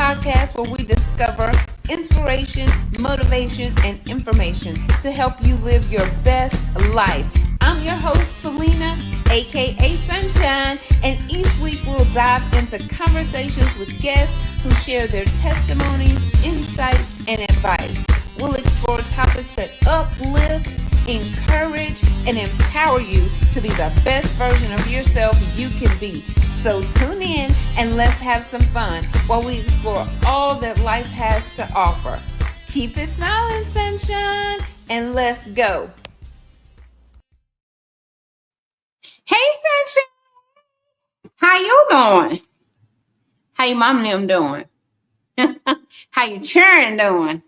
podcast where we discover inspiration, motivation, and information to help you live your best life. I'm your host, Celena, aka Sunshine, and each week we'll dive into conversations with guests who share their testimonies, insights, and advice. We'll explore topics that uplift, encourage, and empower you to be the best version of yourself you can be. So tune in and let's have some fun while we explore all that life has to offer. Keep it smiling, sunshine, and let's go. Hey, sunshine. How you doing? How your mom and them doing? How your children doing?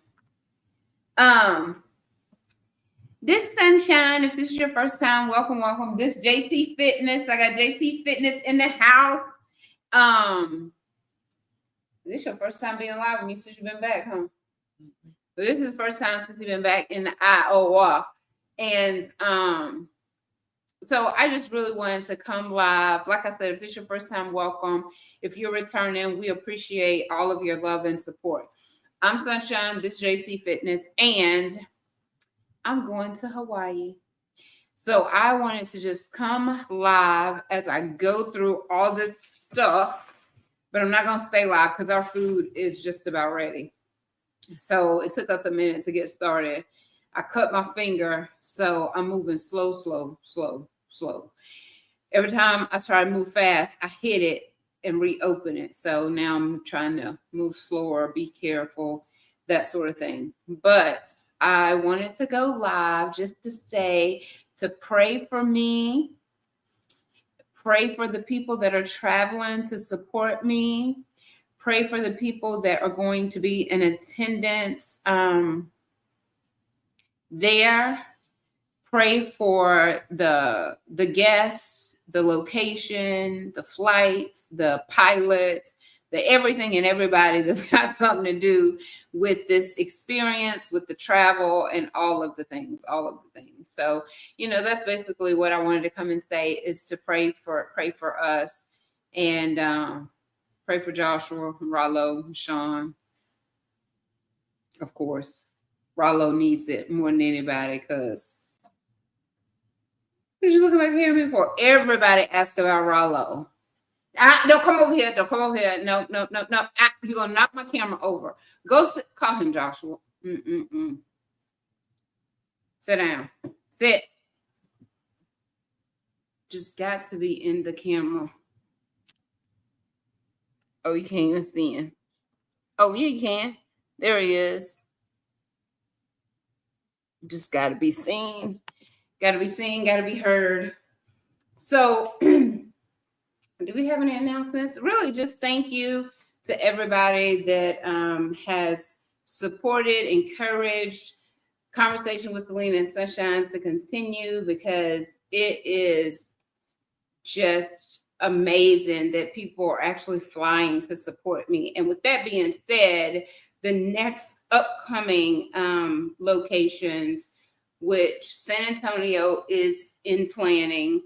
This sunshine, if this is your first time, welcome. This JC Fitness. I got JC Fitness in the house. This your first time being live with me since you've been back, huh? Mm-hmm. So this is the first time since you've been back in the IOR. And so I just really wanted to come live. Like I said, if this is your first time, welcome. If you're returning, we appreciate all of your love and support. I'm Sunshine, this is JC Fitness, and I'm going to Hawaii. So I wanted to just come live as I go through all this stuff, but I'm not going to stay live because our food is just about ready. So it took us a minute to get started. I cut my finger, so I'm moving slow. Every time I try to move fast, I hit it and reopen it. So now I'm trying to move slower, be careful, that sort of thing. But I wanted to go live just to say, to pray for me, pray for the people that are traveling to support me, pray for the people that are going to be in attendance there, pray for the guests, the location, the flights, the pilots, the everything and everybody that's got something to do with this experience, with the travel and all of the things. So, that's basically what I wanted to come and say, is to pray for us and pray for Joshua, Rollo, and Sean. Of course, Rollo needs it more than anybody because what you looking back here at me for? Everybody asked about Rollo. Don't come over here. No. You're going to knock my camera over. Go sit. Call him, Joshua. Sit down. Sit. Just got to be in the camera. Oh, you can't even see him. Oh, yeah, you can. There he is. Just got to be seen. Got to be heard. So, do we have any announcements? Really, just thank you to everybody that has supported, encouraged Conversation with Celena and Sunshine to continue, because it is just amazing that people are actually flying to support me. And with that being said, the next upcoming locations, which San Antonio is in planning,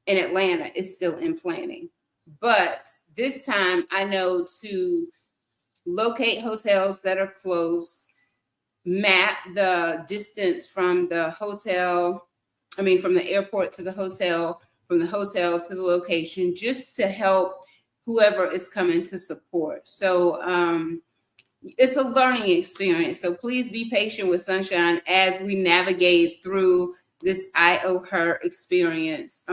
and Atlanta is still in planning. But this time I know to locate hotels that are close, map the distance from the airport to the hotel, from the hotels to the location, just to help whoever is coming to support. So it's a learning experience. So please be patient with Sunshine as we navigate through this I Owe Her experience.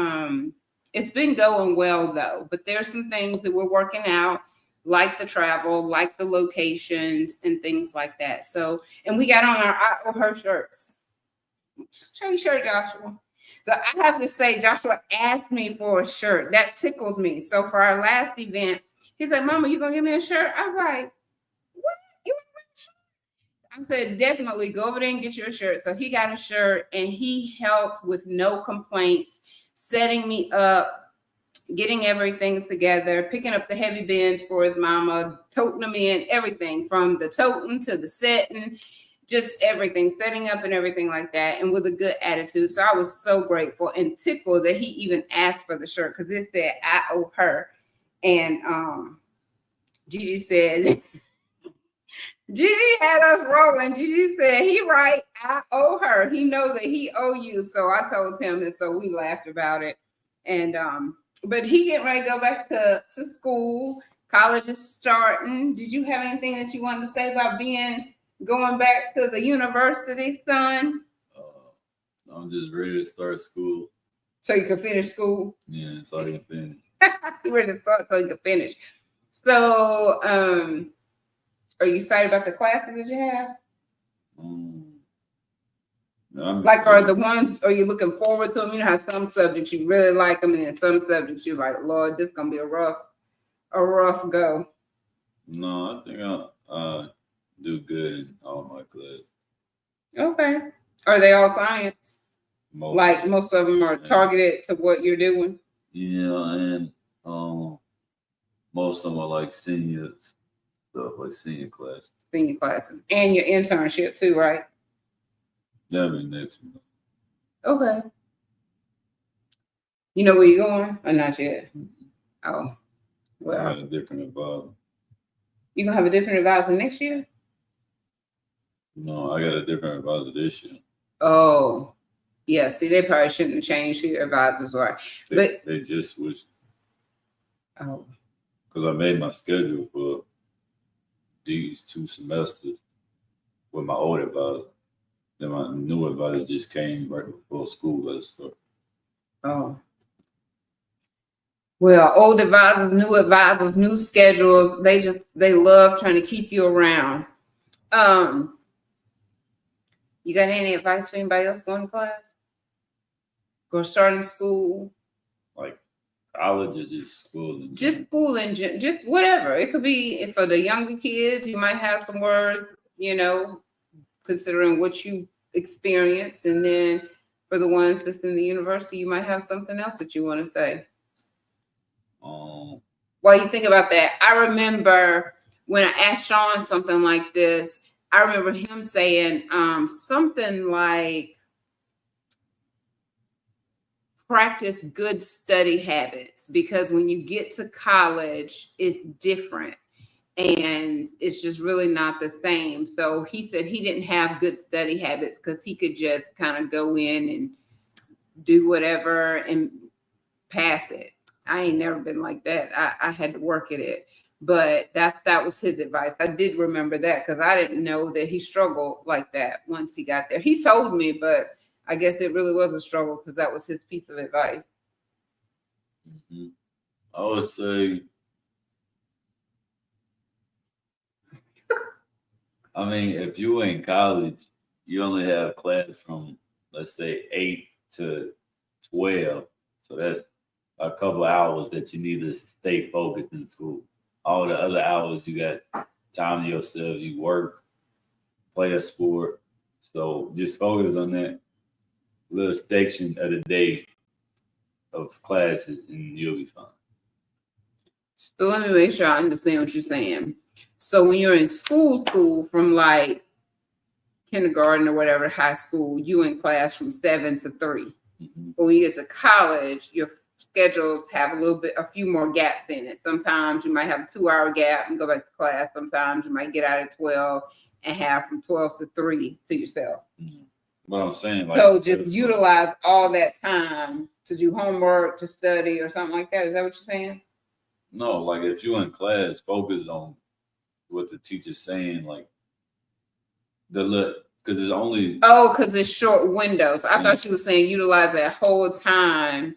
It's been going well though, but there's some things that we're working out, like the travel, like the locations and things like that. So, and we got on our I Owe Her shirts. Show your shirt, Joshua. So I have to say, Joshua asked me for a shirt. That tickles me. So for our last event, he's like, Mama, you gonna give me a shirt? I was like, what? You want a shirt? I said, definitely go over there and get your shirt. So he got a shirt and he helped with no complaints, setting me up, getting everything together, picking up the heavy bins for his mama, toting them in, everything from the toting to the setting, just everything, setting up and everything like that, and with a good attitude. So I was so grateful and tickled that he even asked for the shirt, because it said I owe her. And Gigi said Gigi had us rolling. Gigi said, he right, I owe her. He knows that he owe you. So I told him, and so we laughed about it. And but he getting ready to go back to school. College is starting. Did you have anything that you wanted to say about going back to the university, son? I'm just ready to start school. So you can finish school? Yeah, so I can finish. You ready to start so you can finish. So are you excited about the classes that you have? Like, are the ones, are you looking forward to them? You know how some subjects you really like them, and then some subjects you're like, Lord, this is gonna be a rough go. No, I think I'll do good in all my classes. Okay. Are they all science? Most of them are targeted to what you're doing? Yeah, and most of them are like senior stuff, like senior classes. Senior classes. And your internship too, right? That'll be next month. Okay. You know where you're going? Or not yet? Oh. Well. I got a different advisor. You gonna have a different advisor next year? No, I got a different advisor this year. Oh. Yeah, see, they probably shouldn't have changed who your advisors were. They just switched. Oh. Because I made my schedule for these 2 semesters with my old advisor. Then my new advisor just came right before school let us start. Oh. Well, old advisors, new schedules, they love trying to keep you around. You got any advice for anybody else going to class? Or starting school? Like college or just school? Just school and just whatever. It could be for the younger kids, you might have some words, considering what you experienced. And then for the ones that's in the university, you might have something else that you want to say. While you think about that, I remember when I asked Sean something like this, I remember him saying something like, practice good study habits, because when you get to college, it's different and it's just really not the same. So he said he didn't have good study habits because he could just kind of go in and do whatever and pass it. I ain't never been like that. I had to work at it. But that was his advice. I did remember that because I didn't know that he struggled like that once he got there. He told me, but I guess it really was a struggle because that was his piece of advice. Mm-hmm. I would say, I mean, if you were in college, you only have class from, let's say, 8 to 12. So that's a couple of hours that you need to stay focused in school. All the other hours, you got time to yourself, you work, play a sport. So just focus on that little section of the day of classes and you'll be fine. So let me make sure I understand what you're saying. So when you're in school from like kindergarten or whatever, high school, you in class from 7 to 3. Mm-hmm. But when you get to college, your schedules have a few more gaps in it. Sometimes you might have a 2-hour gap and go back to class. Sometimes you might get out at 12 and have from 12 to 3 to yourself. Mm-hmm. What I'm saying, like, so just utilize all that time to do homework, to study, or something like that. Is that what you're saying? No, like if you're in class, focus on what the teacher's saying. Like because it's only because it's short windows. I thought you were saying utilize that whole time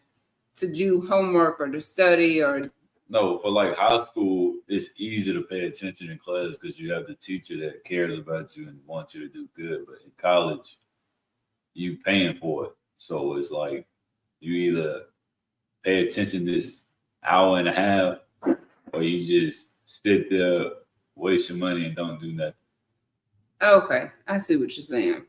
to do homework or to study or. No, for like high school, it's easy to pay attention in class because you have the teacher that cares about you and wants you to do good. But in college, you paying for it. So it's like you either pay attention this hour and a half or you just sit there, waste your money and don't do nothing. Okay. I see what you're saying.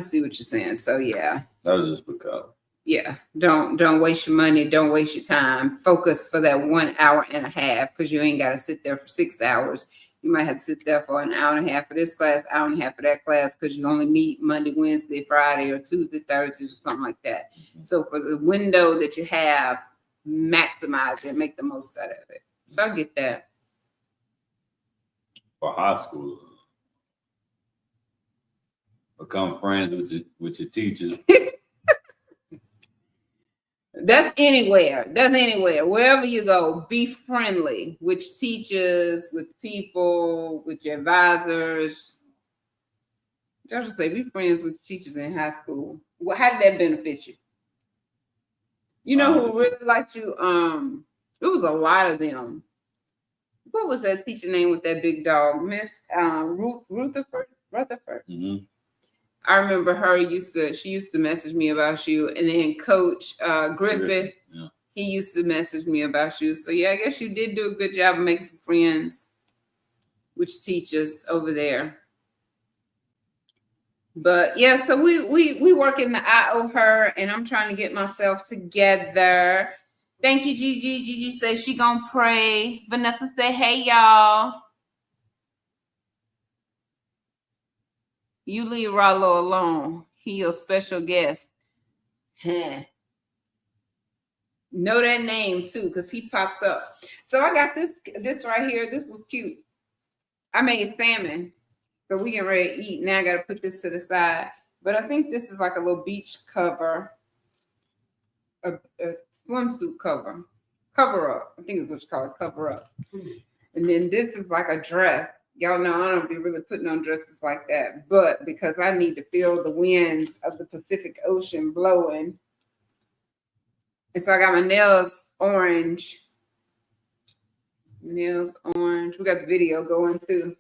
So yeah. That was just for college. Yeah. Don't waste your money. Don't waste your time. Focus for that 1 hour and a half because you ain't got to sit there for 6 hours. You might have to sit there for an hour and a half for this class, hour and a half for that class, because you only meet Monday, Wednesday, Friday, or Tuesday, Thursday, or something like that. Mm-hmm. So for the window that you have, maximize it, make the most out of it. So I get that. for high school. Become friends with your teachers. That's anywhere. That's anywhere. Wherever you go, be friendly with teachers, with people, with your advisors. I just say be friends with teachers in high school. Well, how did that benefit you? You know who really liked you? It was a lot of them. What was that teacher name with that big dog? Miss Rutherford. Rutherford. Mm-hmm. I remember she used to message me about you, and then Coach Griffith, yeah. He used to message me about you. So yeah, I guess you did do a good job of making some friends with teachers over there. But yeah, so we work in the IO her, and I'm trying to get myself together. Thank you, Gigi. Gigi says she gonna pray. Vanessa say, hey y'all. You leave Rollo alone. He your special guest. Huh. Know that name too, because he pops up. So I got this right here. This was cute. I made salmon. So we getting ready to eat. Now I gotta put this to the side. But I think this is like a little beach cover. A swimsuit cover. Cover up. I think it's what you call it, cover up. And then this is like a dress. Y'all know I don't be really putting on dresses like that. But because I need to feel the winds of the Pacific Ocean blowing. And so I got my nails orange. Nails orange. We got the video going too.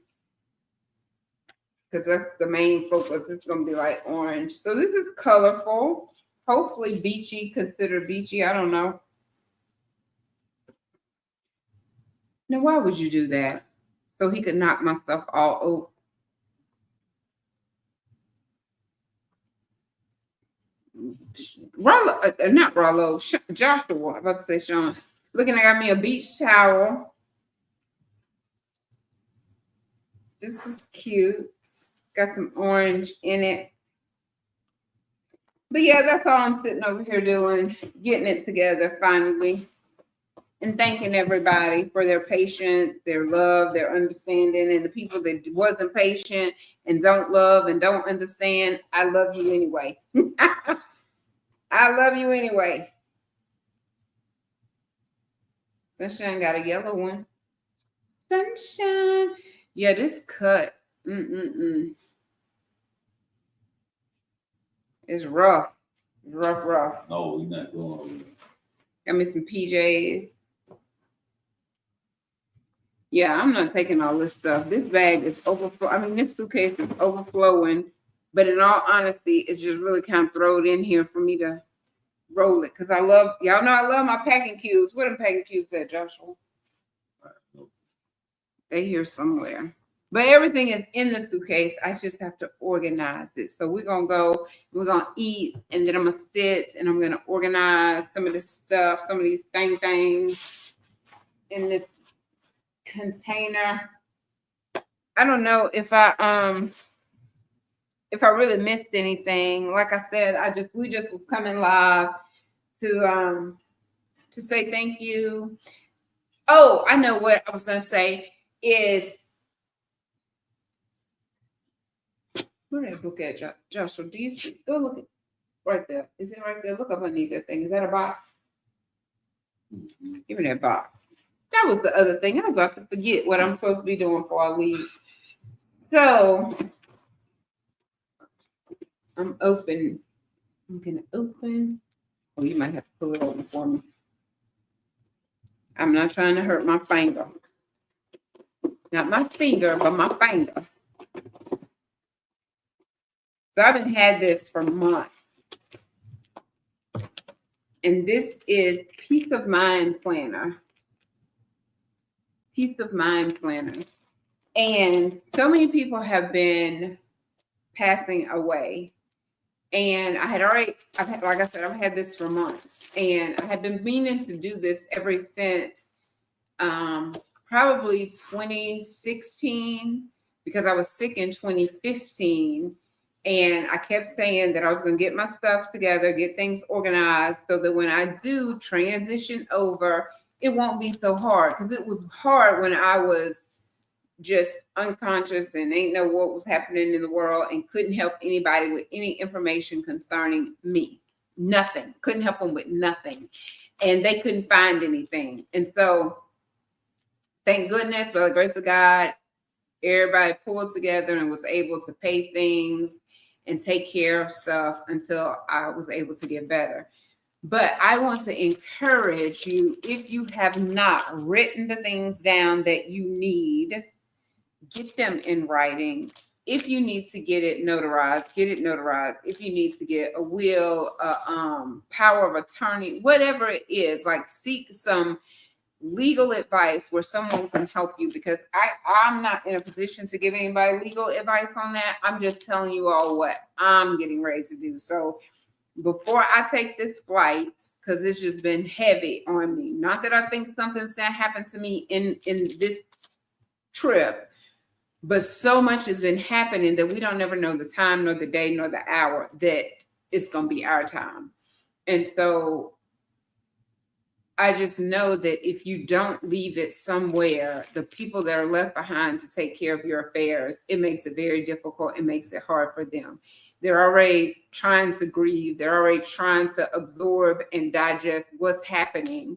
Because that's the main focus. It's going to be like orange. So this is colorful. Hopefully beachy. Considered beachy. I don't know. Now, why would you do that? So he could knock my stuff all over. Rollo, not Rollo, Joshua. I'm about to say Sean. Looking, I got me a beach towel. This is cute. It's got some orange in it. But yeah, that's all I'm sitting over here doing, getting it together finally. And thanking everybody for their patience, their love, their understanding, and the people that wasn't patient and don't love and don't understand. I love you anyway. I love you anyway. Sunshine got a yellow one. Sunshine. Yeah, this cut. It's rough. Rough. No, we're not going over there. Got me some PJs. Yeah, I'm not taking all this stuff. This bag is overflowing. I mean, this suitcase is overflowing. But in all honesty, it's just really kind of thrown in here for me to roll it. Because y'all know I love my packing cubes. Where them packing cubes at, Joshua? They here somewhere. But everything is in the suitcase. I just have to organize it. So we're going to go, we're going to eat, and then I'm going to sit, and I'm going to organize some of this stuff, some of these things in this container. I don't know if I really missed anything. Like I said, we just was coming live to say thank you. Oh, I know what I was gonna say is, where that book at, Joshua? Do you see? Go look at right there. Is it right there? Look up underneath that thing. Is that a box? Give me that box. That was the other thing. I was about to forget what I'm supposed to be doing before I leave. So I'm open. I'm gonna open. Oh, you might have to pull it open for me. I'm not trying to hurt my finger. Not my finger, but my finger. So I haven't had this for months. And this is Peace of Mind Planner. Peace of Mind Planner. And so many people have been passing away. And like I said, I've had this for months. And I have been meaning to do this ever since probably 2016, because I was sick in 2015. And I kept saying that I was going to get my stuff together, get things organized, so that when I do transition over, it won't be so hard. Because it was hard when I was just unconscious and ain't know what was happening in the world and couldn't help anybody with any information concerning me. Nothing. Couldn't help them with nothing. And they couldn't find anything. And so, thank goodness, by the grace of God, everybody pulled together and was able to pay things and take care of stuff until I was able to get better. But I want to encourage you, if you have not written the things down that you need, get them in writing. If you need to get it notarized, get it notarized. If you need to get a will, power of attorney, whatever it is, like seek some legal advice where someone can help you, because I'm not in a position to give anybody legal advice on that. I'm just telling you all what I'm getting ready to do. So before I take this flight, because it's just been heavy on me, not that I think something's gonna happen to me in this trip, but so much has been happening that we don't never know the time, nor the day, nor the hour that it's gonna be our time. And so I just know that if you don't leave it somewhere, the people that are left behind to take care of your affairs, it makes it very difficult. It makes it hard for them. They're already trying to grieve. They're already trying to absorb and digest what's happening,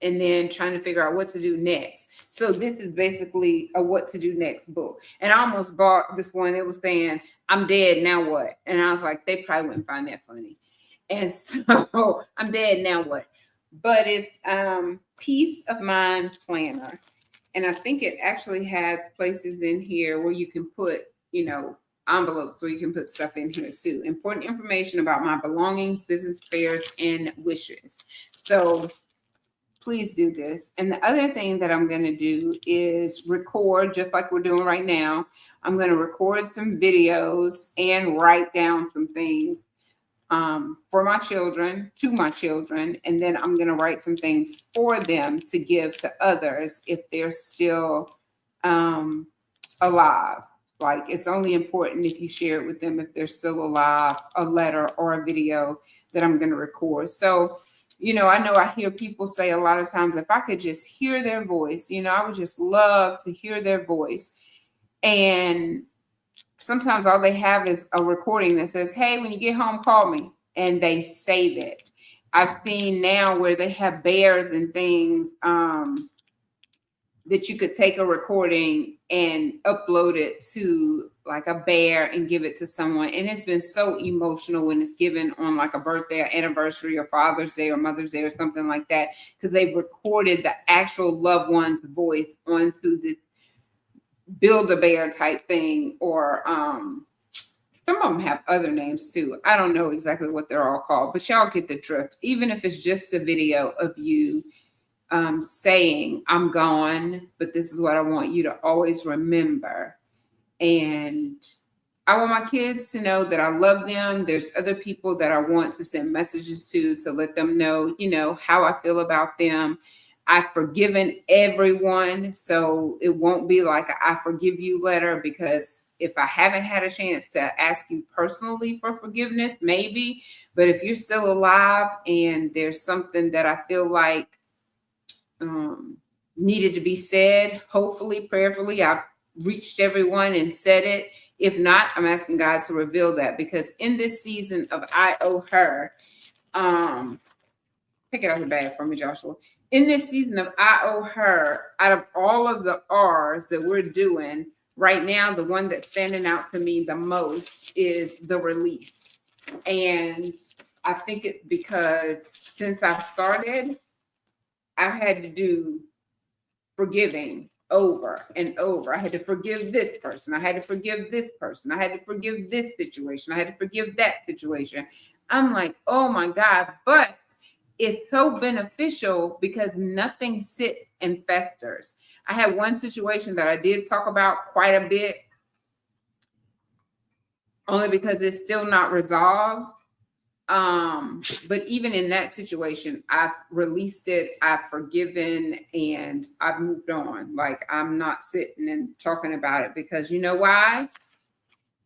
and then trying to figure out what to do next. So this is basically a what to do next book. And I almost bought this one. It was saying, I'm dead, now what? And I was like, they probably wouldn't find that funny. And so I'm dead, now what? But it's Peace of Mind Planner. And I think it actually has places in here where you can put, envelopes where you can put stuff in here too. Important information about my belongings, business affairs, and wishes. So please do this. And the other thing that I'm going to do is record, just like we're doing right now. I'm going to record some videos and write down some things for my children, to my children, and then I'm going to write some things for them to give to others if they're still alive. Like, it's only important if you share it with them if they're still alive, a letter or a video that I'm going to record. So, I know I hear people say a lot of times, if I could just hear their voice, I would just love to hear their voice. And sometimes all they have is a recording that says, hey, when you get home, call me. And they save it. I've seen now where they have bears and things that you could take a recording and upload it to like a bear and give it to someone. And it's been so emotional when it's given on like a birthday or anniversary or Father's Day or Mother's Day or something like that, because they've recorded the actual loved one's voice onto this Build-A-Bear type thing, or some of them have other names too. I don't know exactly what they're all called, but y'all get the drift. Even if it's just a video of you saying, I'm gone, but this is what I want you to always remember. And I want my kids to know that I love them. There's other people that I want to send messages to let them know, how I feel about them. I've forgiven everyone, so it won't be like a I forgive you letter, because if I haven't had a chance to ask you personally for forgiveness, maybe, but if you're still alive and there's something that I feel like needed to be said, hopefully, prayerfully, I've reached everyone and said it. If not, I'm asking God to reveal that, because in this season of I Owe Her, pick it out of the bag for me, Joshua. In this season of I Owe Her, out of all of the R's that we're doing right now, the one that's standing out to me the most is the release. And I think it's because since I started, I've had to do forgiving over and over. I had to forgive this person. I had to forgive this person. I had to forgive this situation. I had to forgive that situation. I'm like, oh my God. But it's so beneficial because nothing sits and festers. I had one situation that I did talk about quite a bit, only because it's still not resolved. But even in that situation, I've released it, I've forgiven, and I've moved on. Like, I'm not sitting and talking about it, because you know why?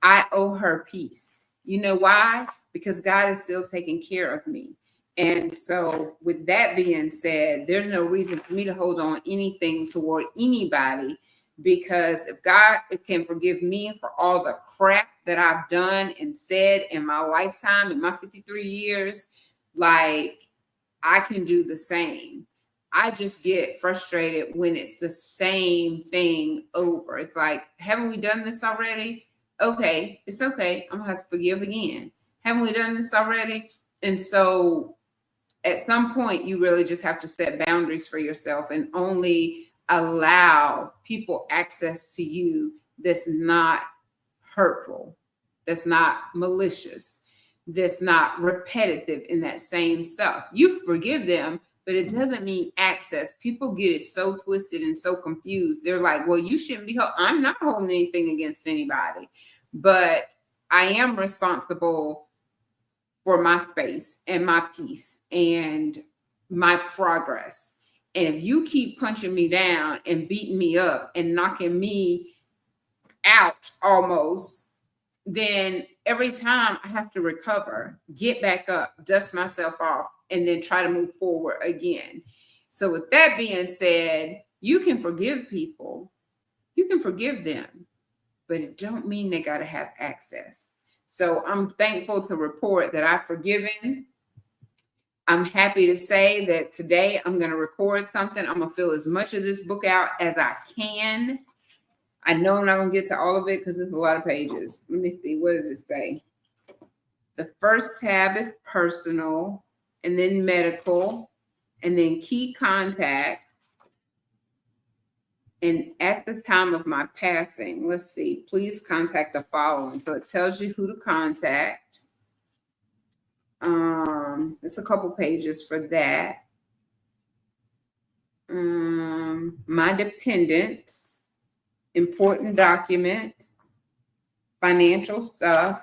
I owe her peace. You know why? Because God is still taking care of me. And so with that being said, there's no reason for me to hold on anything toward anybody because if God can forgive me for all the crap that I've done and said in my lifetime, in my 53 years, like I can do the same. I just get frustrated when it's the same thing over. It's like, haven't we done this already? Okay, it's okay. I'm gonna have to forgive again. Haven't we done this already? And so at some point, you really just have to set boundaries for yourself and only allow people access to you that's not hurtful, that's not malicious, that's not repetitive in that same stuff. You forgive them, but it doesn't mean access. People get it so twisted and so confused. They're like, well, you shouldn't be, I'm not holding anything against anybody, but I am responsible for my space and my peace and my progress. And if you keep punching me down and beating me up and knocking me out almost, then every time I have to recover, get back up, dust myself off, and then try to move forward again. So with that being said, you can forgive people, you can forgive them, but it don't mean they got to have access. So I'm thankful to report that I've forgiven. I'm happy to say that today I'm going to record something. I'm going to fill as much of this book out as I can. I know I'm not going to get to all of it because it's a lot of pages. Let me see. What does it say? The first tab is personal, and then medical, and then key contacts. And at the time of my passing, let's see, please contact the following. So it tells you who to contact. It's a couple pages for that. My dependents, important documents, financial stuff,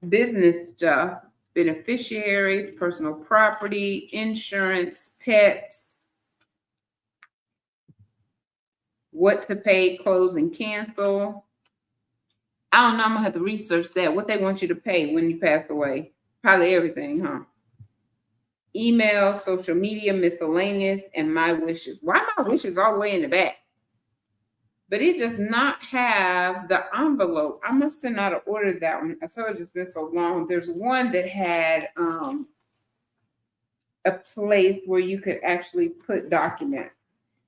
business stuff, beneficiaries, personal property, insurance, pets, what to pay, close, and cancel. I don't know. I'm going to have to research that, what they want you to pay when you pass away. Probably everything, huh? Email, social media, miscellaneous, and my wishes. Why my wishes all the way in the back? But it does not have the envelope. I must have not ordered that one. I told you it's been so long. There's one that had a place where you could actually put documents.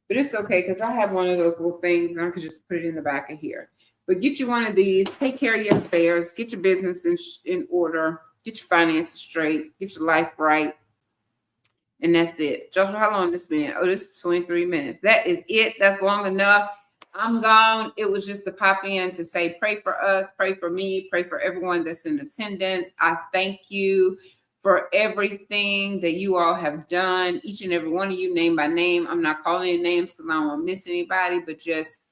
But it's okay because I have one of those little things and I could just put it in the back of here. But get you one of these, take care of your affairs, get your business in order, get your finances straight, get your life right. And that's it. Joshua, how long this been? Oh, this is 23 minutes. That is it. That's long enough. I'm gone. It was just to pop in to say, pray for us, pray for me, pray for everyone that's in attendance. I thank you for everything that you all have done. Each and every one of you, name by name. I'm not calling any names because I don't want to miss anybody, but just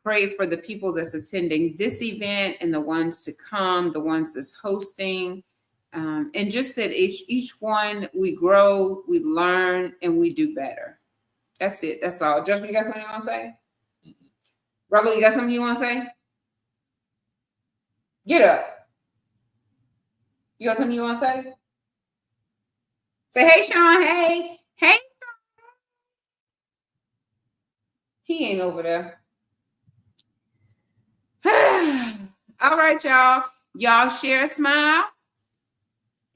pray for the people that's attending this event and the ones to come, the ones that's hosting. And just that each one, we grow, we learn, and we do better. That's it. That's all. Justin, you got something you want to say? Robert, you got something you want to say? Get up. You got something you want to say? Say, hey, Sean. Hey. Hey. He ain't over there. All right, y'all. Y'all share a smile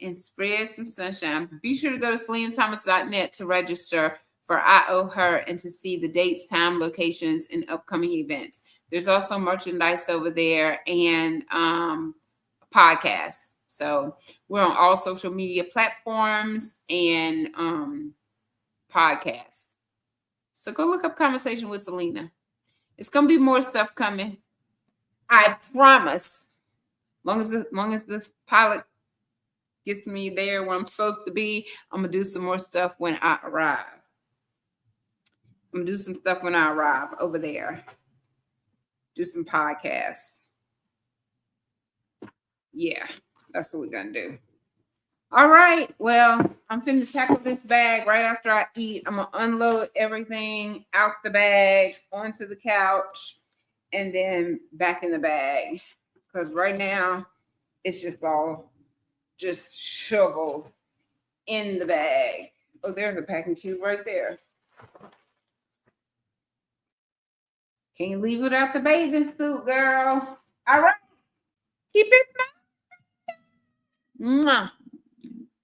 and spread some sunshine. Be sure to go to CelenaThomas.net to register for I Owe Her and to see the dates, time, locations, and upcoming events. There's also merchandise over there and podcasts. So we're on all social media platforms and podcasts. So go look up Conversation with Celena. It's going to be more stuff coming. I promise. Long as this pilot gets me there where I'm supposed to be, I'm going to do some more stuff when I arrive. I'm going to do some stuff when I arrive over there. Do some podcasts. Yeah, that's what we're going to do. All right. Well, I'm finna tackle this bag right after I eat. I'm going to unload everything out the bag onto the couch and then back in the bag. Because right now, it's just shoveled in the bag. Oh, there's a packing cube right there. Can't leave without the bathing suit, girl. All right. Keep it smiling.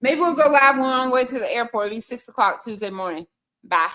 Maybe we'll go live when we're on the way to the airport. It'll be 6 o'clock Tuesday morning. Bye.